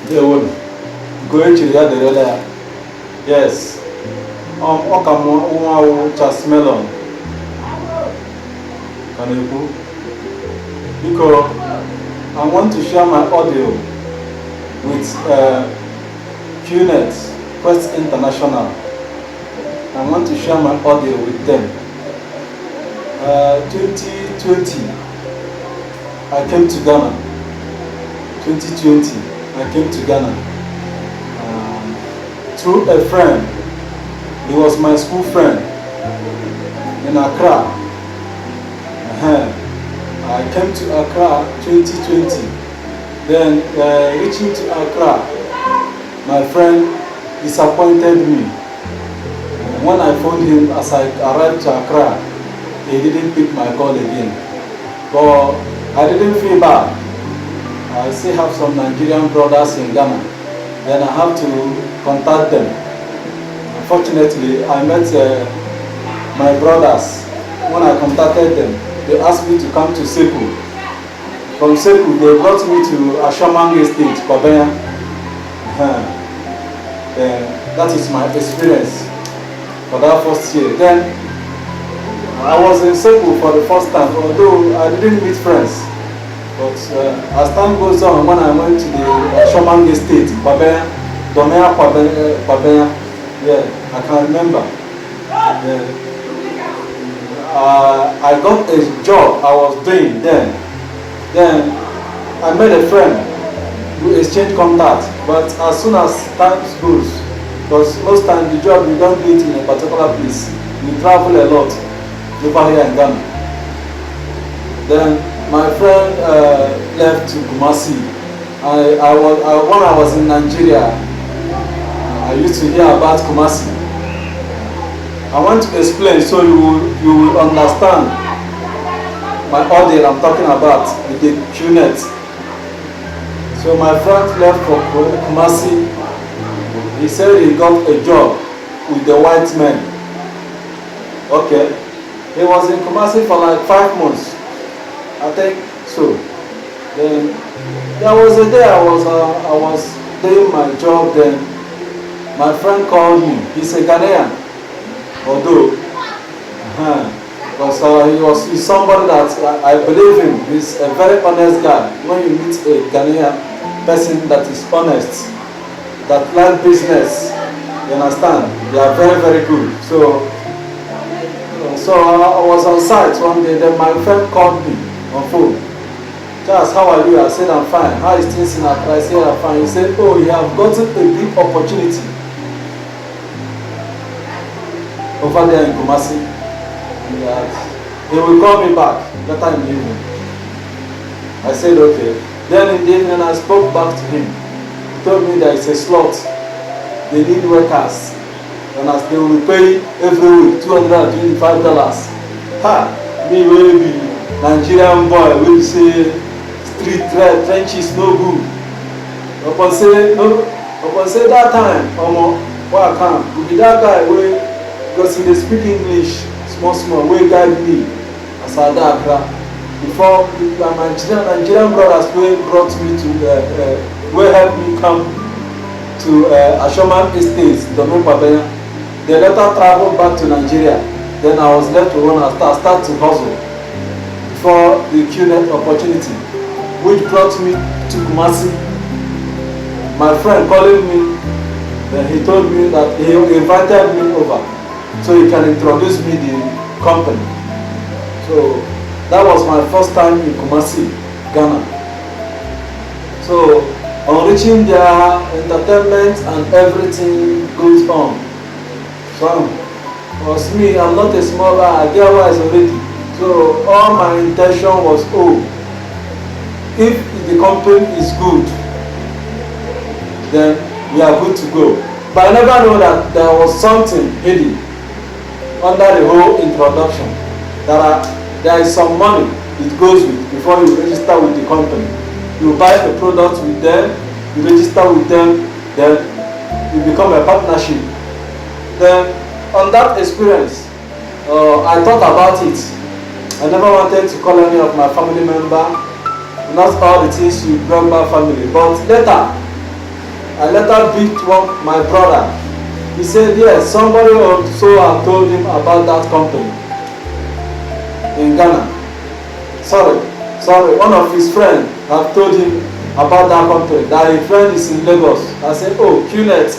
They will go to the other. Yes. Okamu just melon. Can you go? Because I want to share my audio with Qnet, Quest International. I want to share my audio with them. 2020, I came to Ghana. 2020, I came to Ghana through a friend. He was my school friend in Accra. I came to Accra 2020. Then reaching to Accra, my friend disappointed me. When I phoned him as I arrived to Accra, he didn't pick my call again. But I didn't feel bad. I still have some Nigerian brothers in Ghana. Then I have to contact them. Unfortunately, I met my brothers. When I contacted them, they asked me to come to Seku. From Seku, they brought me to Ashamang Estate, Kwabena. That is my experience for that first year. Then I was in Seku for the first time, although I didn't meet friends. But as time goes on, when I went to the Ashamang Estate, Kwabena, Domea Kwabena, yeah, I can remember. I got a job I was doing then. Then I met a friend who exchanged contact. But as soon as time goes, because most times the job you don't do it in a particular place, you travel a lot over here in Ghana. Then my friend left to Kumasi. When I was in Nigeria, I used to hear about Kumasi. I want to explain so you will understand my audience I'm talking about with the Qnet. So my friend left for Kumasi. He said he got a job with the white men. Okay. He was in Kumasi for like 5 months. I think so. Then there was a day I was doing my job. Then my friend called me. He's a Ghanaian. Although, because he's somebody that I believe in. He's a very honest guy. When you meet a Ghanaian person that is honest, that like business, you understand, they are very, very good. So I was on site one day. Then my friend called me on phone. Charles, how are you? I said, I'm fine. How is things in Accra? I said, I'm fine. He said, oh, you have gotten a big opportunity over there in Kumasi. He will call me back later in the evening. I said, okay. Then in the evening, I spoke back to him. He told me there is a slot. They need workers. And as they will pay every week $225. Ha! Me will be Nigerian boy, will say street trenches no good. Upon say that time, where I come, will be that guy where, because he speak English small, will guide me as I die Accra. Before my Nigerian brothers brought me to will help me come to Ashoman Estates, Domin Babena. They later traveled back to Nigeria. Then I was left alone and start to hustle for the Qnet opportunity, which brought me to Kumasi. My friend calling me, then he told me that he invited me over so he can introduce me the company. So that was my first time in Kumasi, Ghana. So on reaching there, entertainment and everything goes on. So was me, I'm not a small guy, I get wise already. So all my intention was, if the company is good, then we are good to go. But I never know that there was something hidden under the whole introduction. There is some money it goes with before you register with the company. You buy a product with them, you register with them, then you become a partnership. Then on that experience, I thought about it. I never wanted to call any of my family member, not all the things you brought my family. But later, I later beat my brother. He said, yes, somebody also had told him about that company in Ghana. Sorry, one of his friends had told him about that company, that his friend is in Lagos. I said, oh, Qnet,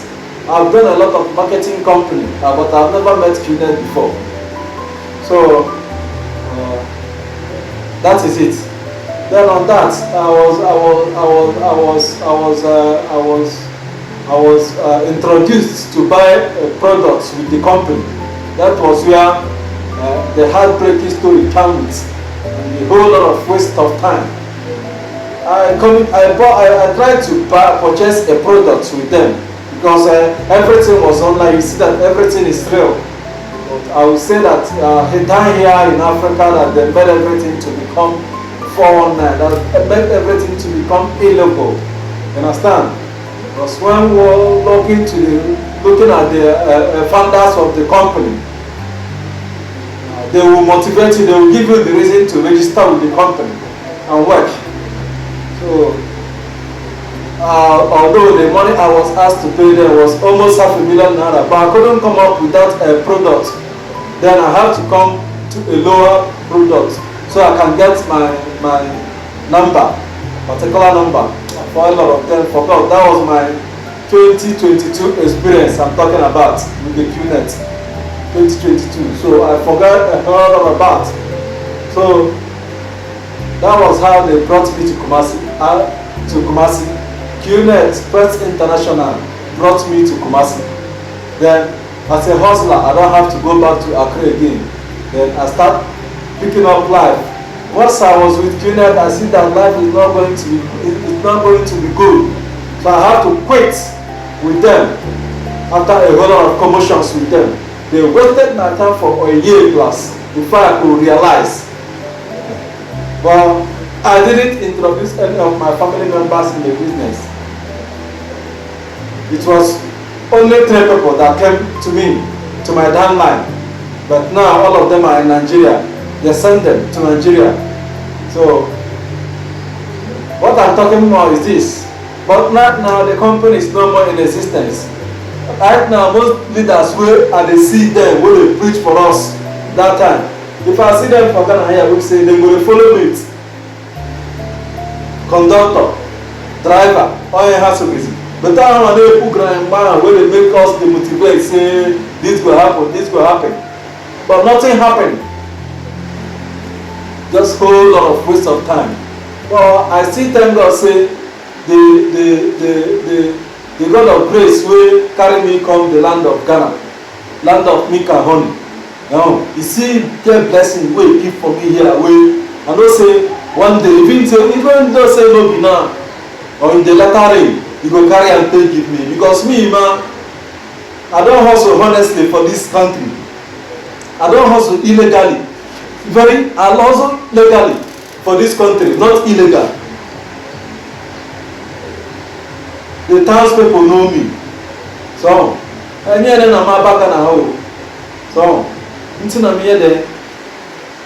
I've done a lot of marketing company, but I've never met Qnet before. So, that is it. Then on that, I was introduced to buy products with the company. That was where the heartbreaking story came with, and a whole lot of waste of time. I tried to purchase a product with them because everything was online. You see that everything is real. But I would say that down here in Africa, that they made everything to become 419, that made everything to become illegal. You understand? Because when we were looking at the founders of the company, they will motivate you, they will give you the reason to register with the company and work. So, although the money I was asked to pay them was almost $500,000, but I couldn't come up with that product, then I have to come to a lower product so I can get my number, particular number. For a lot of them forgot. That was my 2022 experience I'm talking about with the Qnet. 2022. So I forgot a lot about. So that was how they brought me to Kumasi. Qnet First International brought me to Kumasi. Then as a hustler, I don't have to go back to Accra again. Then I start picking up life. Once I was with Qnet, I see that life is not going to be good. So I had to quit with them after a whole lot of commotions with them. They wasted my time for a year plus before I could realize. Well, I didn't introduce any of my family members in the business. It was only 3 people that came to me, to my downline. But now all of them are in Nigeria. They send them to Nigeria. So, what I'm talking about is this. But right now, the company is no more in existence. Right now, most leaders where they see them, where they preach for us that time. If I see them for Ghana here, we say they will follow me. Conductor, driver, all you have to be. But that one they put grandma where they make us demotivate, say this will happen, this will happen. But nothing happened. Just whole lot of waste of time. Well, I still thank God say the God of grace will carry me come the land of Ghana, land of milk and honey. Now, you see the blessing will keep for me here. I don't say one day, even though say no be now, or in the latter rain, you go carry and take give me. Because me, man, I don't hustle honestly for this country. I don't hustle illegally. I hustle legally for this country, not illegal. The townspeople know me. So, and here I'm back and home. So, until I'm here,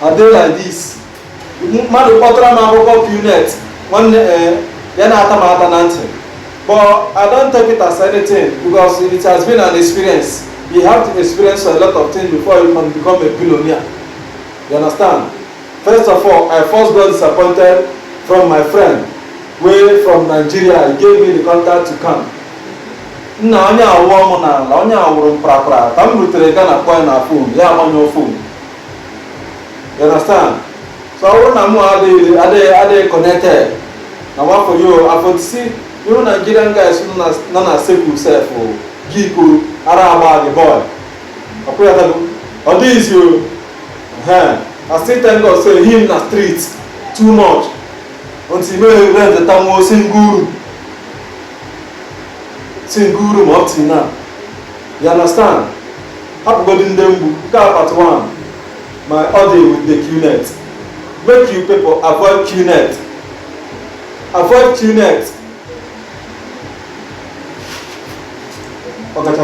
I do like this. Madu Potra Maboko Qnet, one then after but I don't take it as anything because it has been an experience. You have to experience a lot of things before you can become a billionaire. You understand? First of all, I first got disappointed from my friend, way from Nigeria. He gave me the contact to come. Now, I'm a woman, I'm a woman, I'm with the Ghana coin a phone. Yeah, I'm on your phone. You understand? So I want to know are they connected. I want for you, I want to see, you know, Nigerian guys who not say yourself or Giku, Araba, the boy. I pray that all these you, I still thank God, say him in the streets too much. Until you read the Tamil Singuru up till now. You understand? I've got in them, part 1, my audio with the Qnet. Make you people avoid Qnet. Avoid Qnet. Okay,